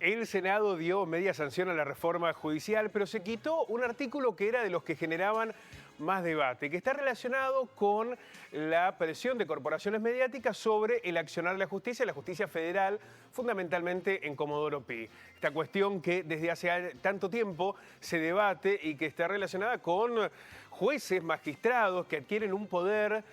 El Senado dio media sanción a la reforma judicial, pero se quitó un artículo que era de los que generaban más debate, que está relacionado con la presión de corporaciones mediáticas sobre el accionar de la justicia federal, fundamentalmente en Comodoro Pi. Esta cuestión que desde hace tanto tiempo se debate y que está relacionada con jueces, magistrados que adquieren un poder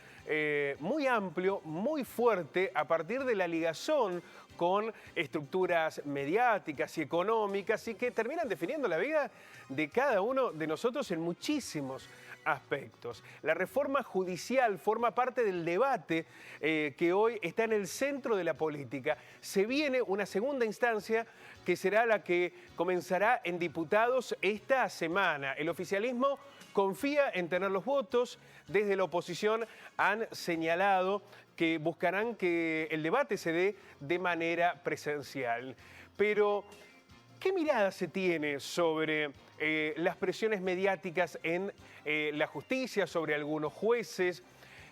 muy amplio, muy fuerte, a partir de la ligazón con estructuras mediáticas y económicas y que terminan definiendo la vida de cada uno de nosotros en muchísimos aspectos. La reforma judicial forma parte del debate que hoy está en el centro de la política. Se viene una segunda instancia que será la que comenzará en diputados esta semana. El oficialismo confía en tener los votos. Desde la oposición han señalado que buscarán que el debate se dé de manera presencial. Pero, ¿qué mirada se tiene sobre las presiones mediáticas en la justicia, sobre algunos jueces?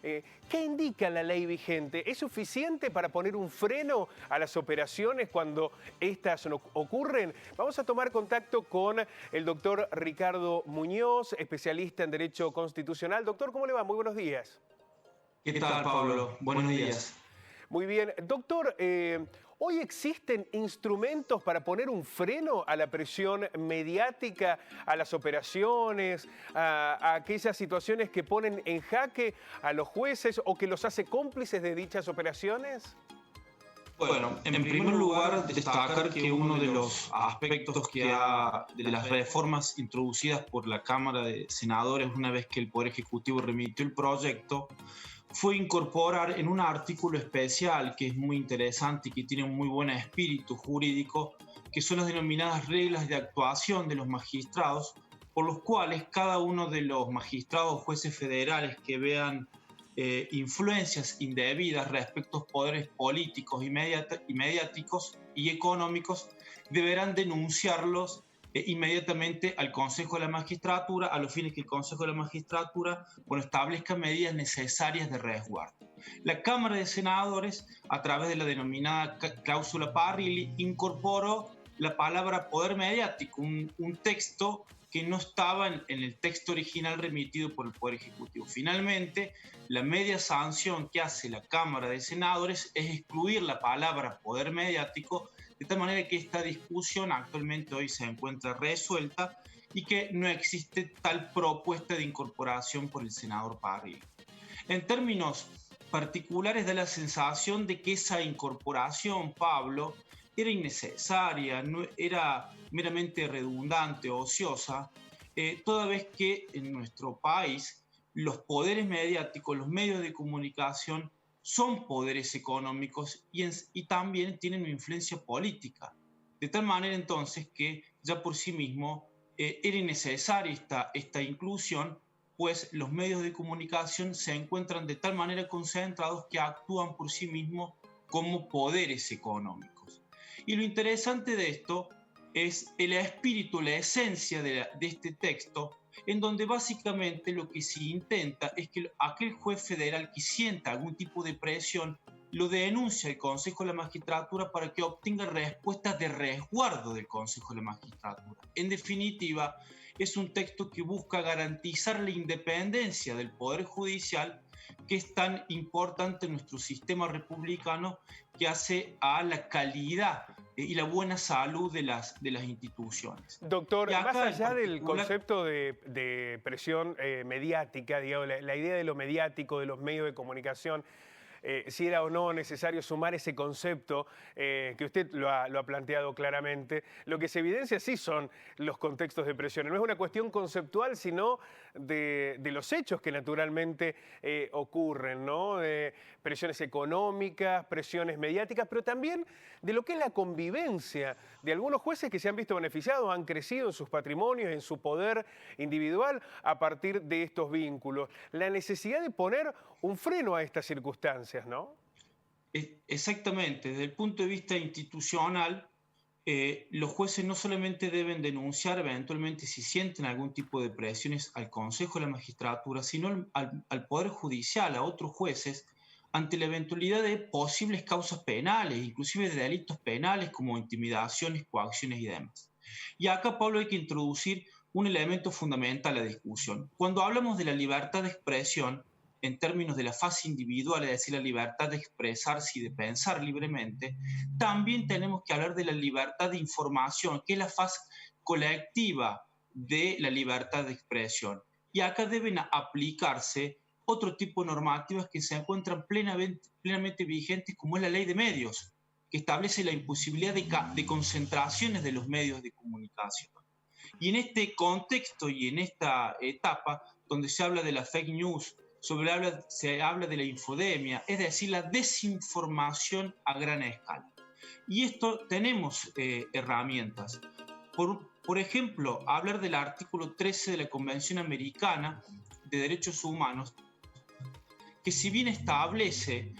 ¿Qué indica la ley vigente? ¿Es suficiente para poner un freno a las operaciones cuando estas ocurren? Vamos a tomar contacto con el doctor Ricardo Muñoz, especialista en Derecho Constitucional. Doctor, ¿cómo le va? Muy buenos días. ¿Qué tal, Pablo? Buenos días. Muy bien. Doctor, ¿hoy existen instrumentos para poner un freno a la presión mediática, a las operaciones, a aquellas situaciones que ponen en jaque a los jueces o que los hace cómplices de dichas operaciones? Bueno, en primer lugar, destacar que uno de los aspectos de las reformas introducidas por la Cámara de Senadores una vez que el Poder Ejecutivo remitió el proyecto fue incorporar en un artículo especial que es muy interesante y que tiene un muy buen espíritu jurídico, que son las denominadas reglas de actuación de los magistrados, por los cuales cada uno de los magistrados o jueces federales que vean influencias indebidas respecto a poderes políticos y mediáticos y económicos deberán denunciarlos inmediatamente al Consejo de la Magistratura, a los fines que el Consejo de la Magistratura establezca medidas necesarias de resguardo. La Cámara de Senadores, a través de la denominada cláusula Parrilli, incorporó la palabra poder mediático, un texto que no estaba en el texto original remitido por el Poder Ejecutivo. Finalmente, la media sanción que hace la Cámara de Senadores es excluir la palabra poder mediático, de tal manera que esta discusión actualmente hoy se encuentra resuelta y que no existe tal propuesta de incorporación por el senador Parrilli. En términos particulares da la sensación de que esa incorporación, Pablo, era innecesaria, no, era meramente redundante, ociosa, toda vez que en nuestro país los poderes mediáticos, los medios de comunicación son poderes económicos y también tienen una influencia política. De tal manera entonces que ya por sí mismo era innecesaria esta inclusión, pues los medios de comunicación se encuentran de tal manera concentrados que actúan por sí mismos como poderes económicos. Y lo interesante de esto es el espíritu, la esencia de este texto, en donde básicamente lo que se intenta es que aquel juez federal que sienta algún tipo de presión lo denuncia al Consejo de la Magistratura para que obtenga respuestas de resguardo del Consejo de la Magistratura. En definitiva, es un texto que busca garantizar la independencia del Poder Judicial, que es tan importante en nuestro sistema republicano, que hace a la calidad y la buena salud de las instituciones. Doctor, más allá del concepto de presión mediática, digamos, la idea de lo mediático, de los medios de comunicación, si era o no necesario sumar ese concepto que usted lo ha planteado claramente, lo que se evidencia sí son los contextos de presión. No es una cuestión conceptual, sino de los hechos que naturalmente ocurren, ¿no? Presiones económicas, presiones mediáticas, pero también de lo que es la convivencia de algunos jueces que se han visto beneficiados, han crecido en sus patrimonios, en su poder individual a partir de estos vínculos. La necesidad de poner un freno a estas circunstancias, ¿no? Exactamente. Desde el punto de vista institucional, los jueces no solamente deben denunciar eventualmente si sienten algún tipo de presiones al Consejo de la Magistratura, sino al Poder Judicial, a otros jueces, ante la eventualidad de posibles causas penales, inclusive de delitos penales como intimidaciones, coacciones y demás. Y acá, Pablo, hay que introducir un elemento fundamental a la discusión. Cuando hablamos de la libertad de expresión, en términos de la fase individual, es decir, la libertad de expresarse y de pensar libremente, también tenemos que hablar de la libertad de información, que es la fase colectiva de la libertad de expresión. Y acá deben aplicarse otro tipo de normativas que se encuentran plenamente vigentes, como es la ley de medios, que establece la imposibilidad de concentraciones de los medios de comunicación. Y en este contexto y en esta etapa, donde se habla de la fake news, se habla de la infodemia, es decir, la desinformación a gran escala. Y esto tenemos herramientas. Por ejemplo, hablar del artículo 13 de la Convención Americana de Derechos Humanos, que si bien establece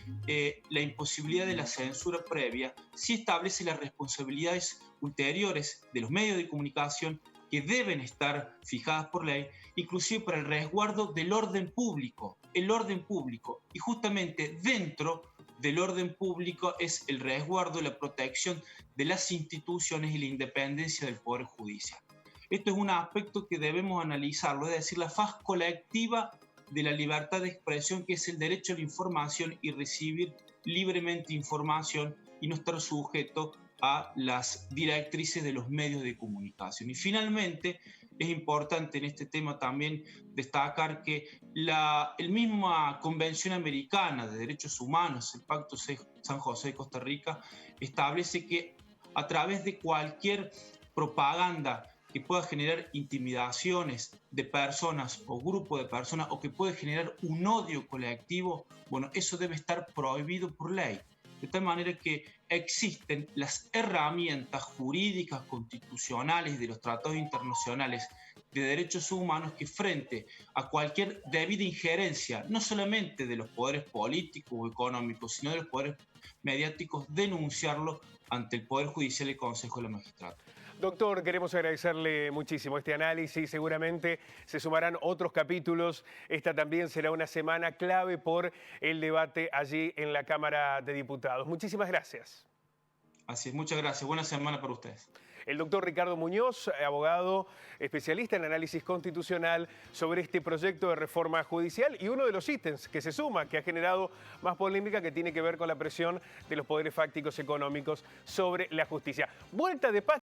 la imposibilidad de la censura previa, sí establece las responsabilidades ulteriores de los medios de comunicación que deben estar fijadas por ley, inclusive para el resguardo del orden público. El orden público. Y justamente dentro del orden público es el resguardo y la protección de las instituciones y la independencia del Poder Judicial. Esto es un aspecto que debemos analizarlo, es decir, la faz colectiva de la libertad de expresión, que es el derecho a la información y recibir libremente información y no estar sujeto a las directrices de los medios de comunicación. Y finalmente, es importante en este tema también destacar que la misma Convención Americana de Derechos Humanos, el Pacto San José de Costa Rica, establece que a través de cualquier propaganda que pueda generar intimidaciones de personas o grupos de personas o que puede generar un odio colectivo, bueno, eso debe estar prohibido por ley. De tal manera que existen las herramientas jurídicas constitucionales de los tratados internacionales de derechos humanos que frente a cualquier debida injerencia, no solamente de los poderes políticos o económicos, sino de los poderes mediáticos, denunciarlo ante el Poder Judicial y el Consejo de la Magistratura. Doctor, queremos agradecerle muchísimo este análisis. Seguramente se sumarán otros capítulos. Esta también será una semana clave por el debate allí en la Cámara de Diputados. Muchísimas gracias. Así es, muchas gracias. Buena semana para ustedes. El doctor Ricardo Muñoz, abogado especialista en análisis constitucional sobre este proyecto de reforma judicial y uno de los ítems que se suma, que ha generado más polémica, que tiene que ver con la presión de los poderes fácticos económicos sobre la justicia. Vuelta de página.